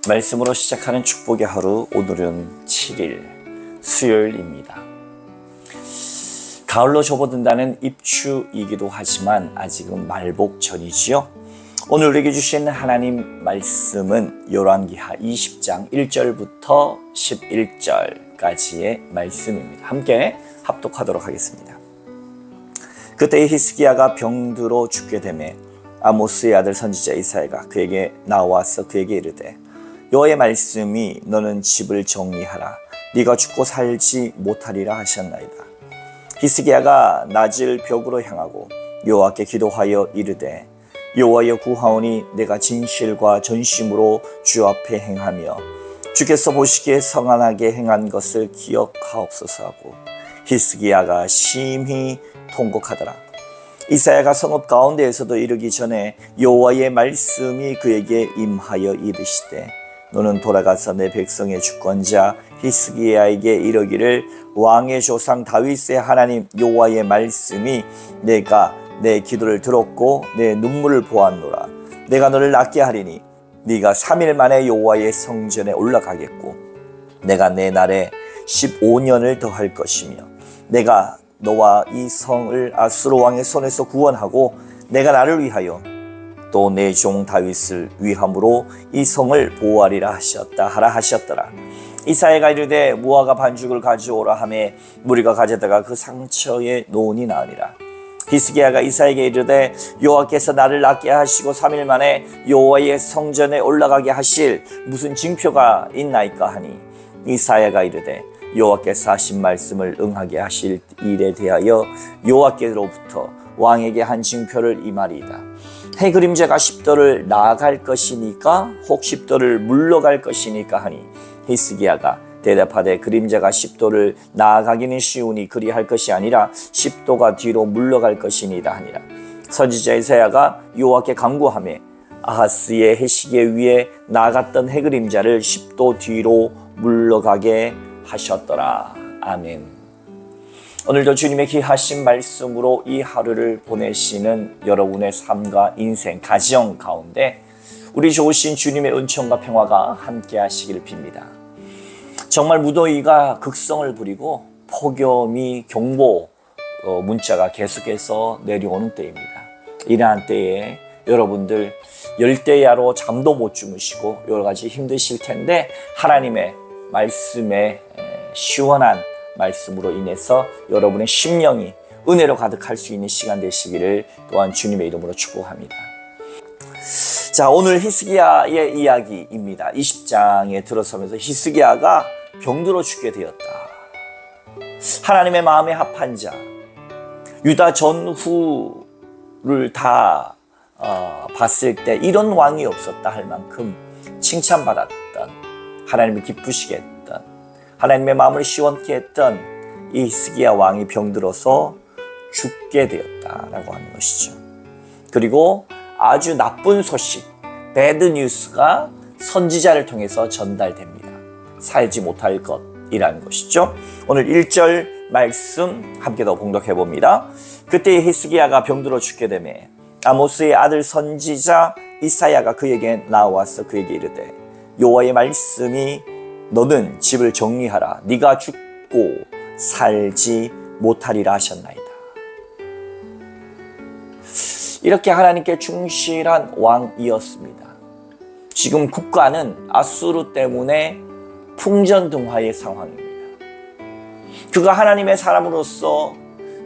말씀으로 시작하는 축복의 하루, 오늘은 7일 수요일입니다. 가을로 접어든다는 입추이기도 하지만 아직은 말복 전이지요. 오늘 우리에게 주신 하나님 말씀은 열왕기하 20장 1절부터 11절까지의 말씀입니다. 함께 합독하도록 하겠습니다. 그때 히스기야가 병들어 죽게 되매 아모스의 아들 선지자 이사야가 그에게 나와서 그에게 이르되 여호와의 말씀이 너는 집을 정리하라 네가 죽고 살지 못하리라 하셨나이다. 히스기야가 낮을 벽으로 향하고 여호와께 기도하여 이르되 여호와여 구하오니 내가 진실과 전심으로 주 앞에 행하며 주께서 보시기에 성안하게 행한 것을 기억하옵소서 하고 히스기야가 심히 통곡하더라. 이사야가 성읍 가운데에서도 이르기 전에 여호와의 말씀이 그에게 임하여 이르시되 너는 돌아가서 내 백성의 주권자 히스기야에게 이르기를 왕의 조상 다윗의 하나님 여호와의 말씀이 내가 내 기도를 들었고 내 눈물을 보았노라. 내가 너를 낫게 하리니 네가 3일 만에 여호와의 성전에 올라가겠고 내가 내 날에 15년을 더할 것이며 내가 너와 이 성을 아수르 왕의 손에서 구원하고 내가 나를 위하여 또 내 종 다윗을 위함으로 이 성을 보호하리라 하라 하셨더라. 이사야가 이르되 무화과 반죽을 가져오라 하매 무리가 가져다가 그 상처에 놓으니 나으니라. 히스기야가 이사야에게 이르되 여호와께서 나를 낫게 하시고 3일 만에 여호와의 성전에 올라가게 하실 무슨 징표가 있나이까 하니 이사야가 이르되 여호와께서 하신 말씀을 응하게 하실 일에 대하여 여호와께로부터 왕에게 한 징표를 이말이다. 해 그림자가 10도를 나아갈 것이니까 혹 10도를 물러갈 것이니까 하니 히스기야가 대답하되 그림자가 10도를 나아가기는 쉬우니 그리할 것이 아니라 10도가 뒤로 물러갈 것이니라 하니라. 선지자 이사야가 여호와께 간구하며 아하스의 해시계 위에 나갔던 해 그림자를 10도 뒤로 물러가게 하셨더라. 아멘. 오늘도 주님의 귀하신 말씀으로 이 하루를 보내시는 여러분의 삶과 인생, 가정 가운데 우리 좋으신 주님의 은총과 평화가 함께 하시길 빕니다. 정말 무더위가 극성을 부리고 폭염이 경보 문자가 계속해서 내려오는 때입니다. 이러한 때에 여러분들 열대야로 잠도 못 주무시고 여러 가지 힘드실 텐데 하나님의 말씀에 시원한 말씀으로 인해서 여러분의 심령이 은혜로 가득할 수 있는 시간 되시기를 또한 주님의 이름으로 축복합니다. 자, 오늘 히스기야의 이야기입니다. 20장에 들어서면서 히스기야가 병들어 죽게 되었다. 하나님의 마음에 합한 자, 유다 전후를 다 봤을 때 이런 왕이 없었다 할 만큼 칭찬받았던, 하나님을 기쁘시게 했던, 하나님의 마음을 시원케 했던 이 히스기야 왕이 병들어서 죽게 되었다라고 하는 것이죠. 그리고 아주 나쁜 소식, 배드 뉴스가 선지자를 통해서 전달됩니다. 살지 못할 것이라는 것이죠. 오늘 1절 말씀 함께 더 봉독해 봅니다. 그때 히스기야가 병들어 죽게 되매 아모스의 아들 선지자 이사야가 그에게 나와서 그에게 이르되 여호와의 말씀이 너는 집을 정리하라 네가 죽고 살지 못하리라 하셨나이다. 이렇게 하나님께 충실한 왕이었습니다. 지금 국가는 아수르 때문에 풍전등화의 상황입니다. 그가 하나님의 사람으로서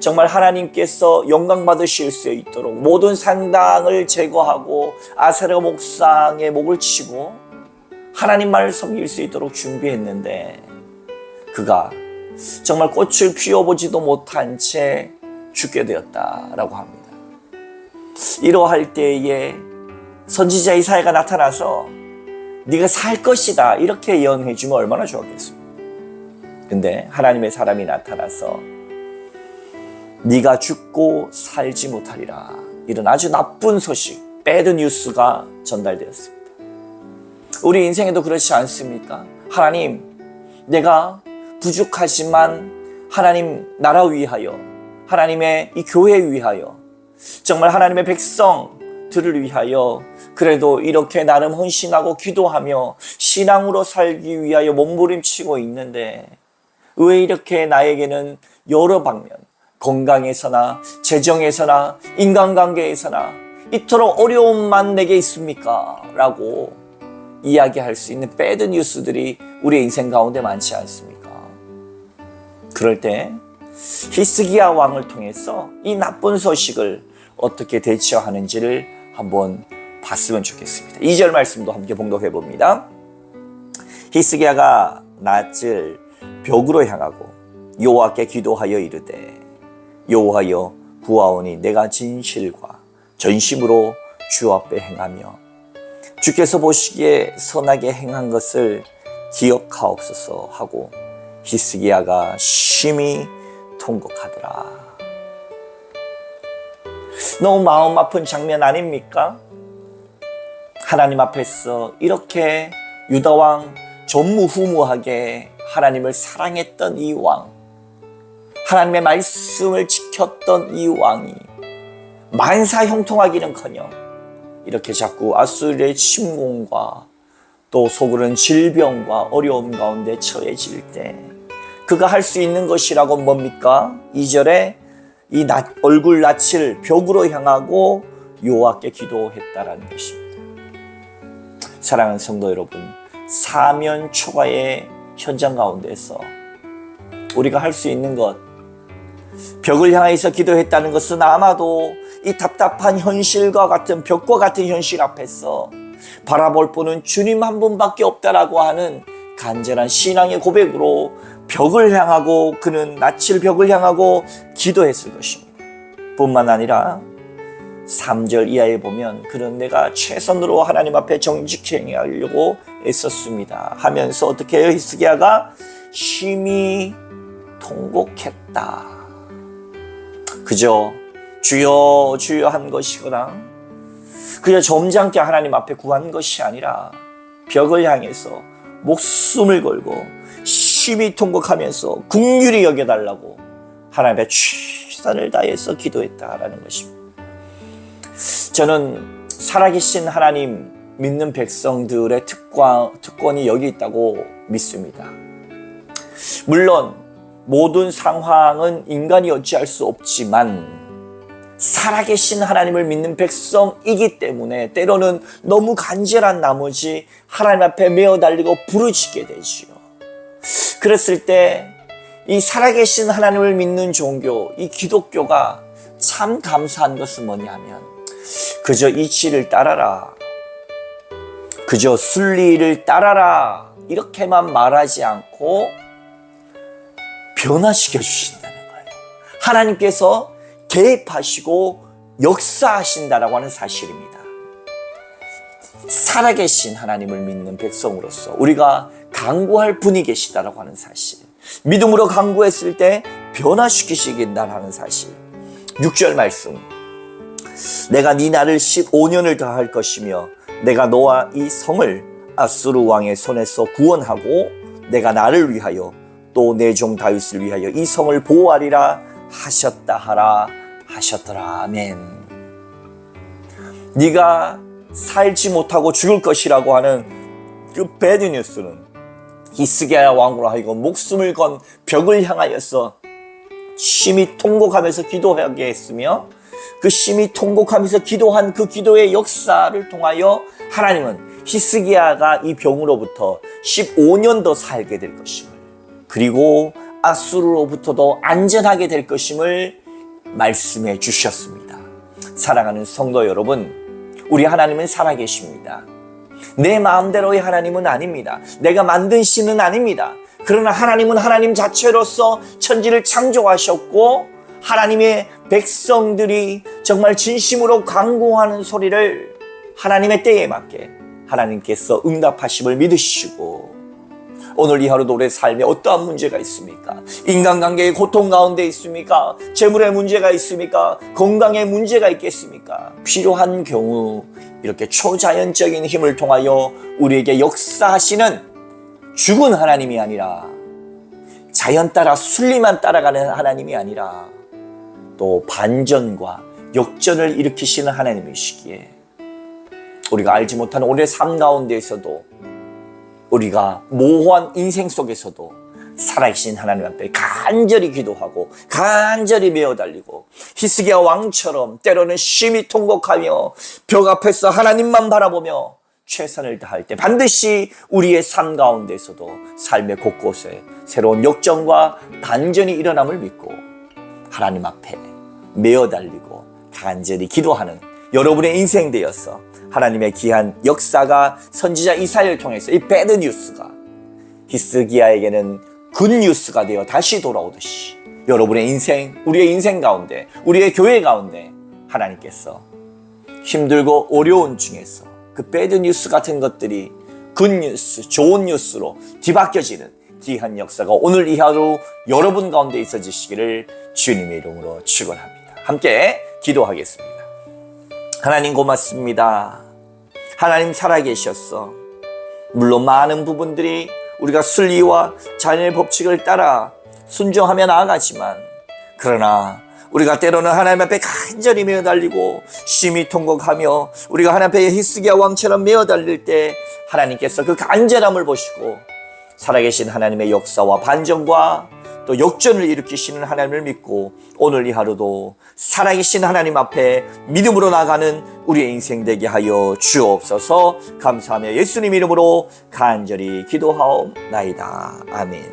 정말 하나님께서 영광 받으실 수 있도록 모든 산당을 제거하고 아세라 목상에 목을 치고 하나님만을 섬길 수 있도록 준비했는데 그가 정말 꽃을 피워보지도 못한 채 죽게 되었다라고 합니다. 이러할 때에 선지자 이사야가 나타나서 네가 살 것이다 이렇게 예언해 주면 얼마나 좋았겠습니까? 근데 하나님의 사람이 나타나서 네가 죽고 살지 못하리라 이런 아주 나쁜 소식, 배드 뉴스가 전달되었습니다. 우리 인생에도 그렇지 않습니까? 하나님, 내가 부족하지만 하나님 나라 위하여, 하나님의 이 교회 위하여, 정말 하나님의 백성, 들을 위하여 그래도 이렇게 나름 헌신하고 기도하며 신앙으로 살기 위하여 몸부림치고 있는데 왜 이렇게 나에게는 여러 방면, 건강에서나 재정에서나 인간관계에서나 이토록 어려움만 내게 있습니까? 라고 이야기할 수 있는 배드 뉴스들이 우리 인생 가운데 많지 않습니까? 그럴 때 히스기야 왕을 통해서 이 나쁜 소식을 어떻게 대처하는지를 한번 봤으면 좋겠습니다. 2절 말씀도 함께 봉독해 봅니다. 히스기야가 낯을 벽으로 향하고 여호와께 기도하여 이르되 여호와여 구하오니 내가 진실과 전심으로 주 앞에 행하며 주께서 보시기에 선하게 행한 것을 기억하옵소서 하고 히스기야가 심히 통곡하더라. 너무 마음 아픈 장면 아닙니까? 하나님 앞에서 이렇게 유다왕 전무후무하게 하나님을 사랑했던 이 왕, 하나님의 말씀을 지켰던 이 왕이 만사 형통하기는커녕 이렇게 자꾸 아수르의 침공과 또 속으로는 질병과 어려움 가운데 처해질 때 그가 할 수 있는 것이라고 뭡니까? 2절에 이 얼굴 낯을 벽으로 향하고 여호와께 기도했다라는 것입니다. 사랑하는 성도 여러분, 사면 초가의 현장 가운데서 우리가 할 수 있는 것, 벽을 향해서 기도했다는 것은 아마도 이 답답한 현실과 같은 벽과 같은 현실 앞에서 바라볼 분은 주님 한 분밖에 없다라고 하는 간절한 신앙의 고백으로 벽을 향하고 그는 낯을 벽을 향하고 기도했을 것입니다. 뿐만 아니라 3절 이하에 보면 그는 내가 최선으로 하나님 앞에 정직히 행하려고 애썼습니다 하면서 어떻게 해요? 히스기야가 심히 통곡했다. 그저 주여 주여 한 것이거나 그저 점잖게 하나님 앞에 구한 것이 아니라 벽을 향해서 목숨을 걸고 심히 통곡하면서 긍휼히 여겨달라고 하나님 앞에 최선을 다해서 기도했다라는 것입니다. 저는 살아계신 하나님 믿는 백성들의 특권이 여기 있다고 믿습니다. 물론 모든 상황은 인간이 어찌할 수 없지만 살아계신 하나님을 믿는 백성이기 때문에 때로는 너무 간절한 나머지 하나님 앞에 메어 달리고 부르짖게 되지요. 그랬을 때 이 살아계신 하나님을 믿는 종교, 이 기독교가 참 감사한 것은 뭐냐면 그저 이치를 따라라, 그저 순리를 따라라 이렇게만 말하지 않고 변화시켜 주신다는 거예요. 하나님께서 개입하시고 역사하신다라고 하는 사실입니다. 살아계신 하나님을 믿는 백성으로서 우리가 간구할 분이 계시다라고 하는 사실, 믿음으로 간구했을 때 변화시키시긴다라는 사실. 6절 말씀, 내가 네 날을 15년을 더할 것이며 내가 너와 이 성을 아수르 왕의 손에서 구원하고 내가 나를 위하여 또 내 종 다윗을 위하여 이 성을 보호하리라 하셨다 하라 하셨더라. 아멘. 네가 살지 못하고 죽을 것이라고 하는 그 배드 뉴스는 히스기야 왕으로 하여금 목숨을 건 벽을 향하여서 심히 통곡하면서 기도하게 했으며 그 심히 통곡하면서 기도한 그 기도의 역사를 통하여 하나님은 히스기야가 이 병으로부터 15년 더 살게 될 것임을, 그리고 아수르로부터도 안전하게 될 것임을 말씀해 주셨습니다. 사랑하는 성도 여러분, 우리 하나님은 살아계십니다. 내 마음대로의 하나님은 아닙니다. 내가 만든 신은 아닙니다. 그러나 하나님은 하나님 자체로서 천지를 창조하셨고 하나님의 백성들이 정말 진심으로 간구하는 소리를 하나님의 때에 맞게 하나님께서 응답하심을 믿으시고, 오늘 이 하루도 우리의 삶에 어떠한 문제가 있습니까? 인간관계의 고통 가운데 있습니까? 재물의 문제가 있습니까? 건강의 문제가 있겠습니까? 필요한 경우 이렇게 초자연적인 힘을 통하여 우리에게 역사하시는 죽은 하나님이 아니라, 자연 따라 순리만 따라가는 하나님이 아니라 또 반전과 역전을 일으키시는 하나님이시기에 우리가 알지 못하는 오늘의 삶 가운데에서도 우리가 모호한 인생 속에서도 살아계신 하나님 앞에 간절히 기도하고 간절히 메어달리고 히스기야 왕처럼 때로는 심히 통곡하며 벽 앞에서 하나님만 바라보며 최선을 다할 때 반드시 우리의 삶 가운데서도 삶의 곳곳에 새로운 역전과 반전이 일어남을 믿고 하나님 앞에 메어달리고 간절히 기도하는 여러분의 인생 되어서 하나님의 귀한 역사가 선지자 이사야를 통해서 이 배드 뉴스가 히스기야에게는 굿 뉴스가 되어 다시 돌아오듯이 여러분의 인생, 우리의 인생 가운데, 우리의 교회 가운데 하나님께서 힘들고 어려운 중에서 그 배드 뉴스 같은 것들이 굿 뉴스, 좋은 뉴스로 뒤바뀌어지는 귀한 역사가 오늘 이 하루 여러분 가운데 있어지시기를 주님의 이름으로 축원합니다. 함께 기도하겠습니다. 하나님 고맙습니다. 하나님 살아계셨어. 물론 많은 부분들이 우리가 순리와 자연의 법칙을 따라 순종하며 나아가지만 그러나 우리가 때로는 하나님 앞에 간절히 메어달리고 심히 통곡하며 우리가 하나님 앞에 히스기야 왕처럼 메어달릴 때 하나님께서 그 간절함을 보시고 살아계신 하나님의 역사와 반전과 또 역전을 일으키시는 하나님을 믿고 오늘 이 하루도 살아계신 하나님 앞에 믿음으로 나가는 우리의 인생 되게 하여 주옵소서. 감사하며 예수님 이름으로 간절히 기도하옵나이다. 아멘.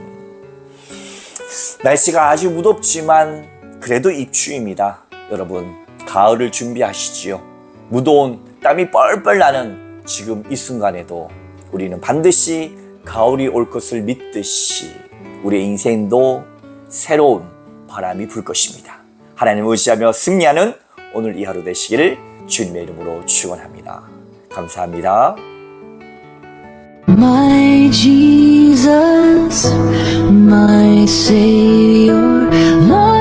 날씨가 아주 무덥지만 그래도 입추입니다. 여러분 가을을 준비하시지요. 무더운 땀이 뻘뻘 나는 지금 이 순간에도 우리는 반드시 가을이 올 것을 믿듯이 우리의 인생도 새로운 바람이 불 것입니다. 하나님을 의지하며 승리하는 오늘 이 하루 되시기를 주님의 이름으로 축원합니다. 감사합니다. My Jesus, my Savior, Lord.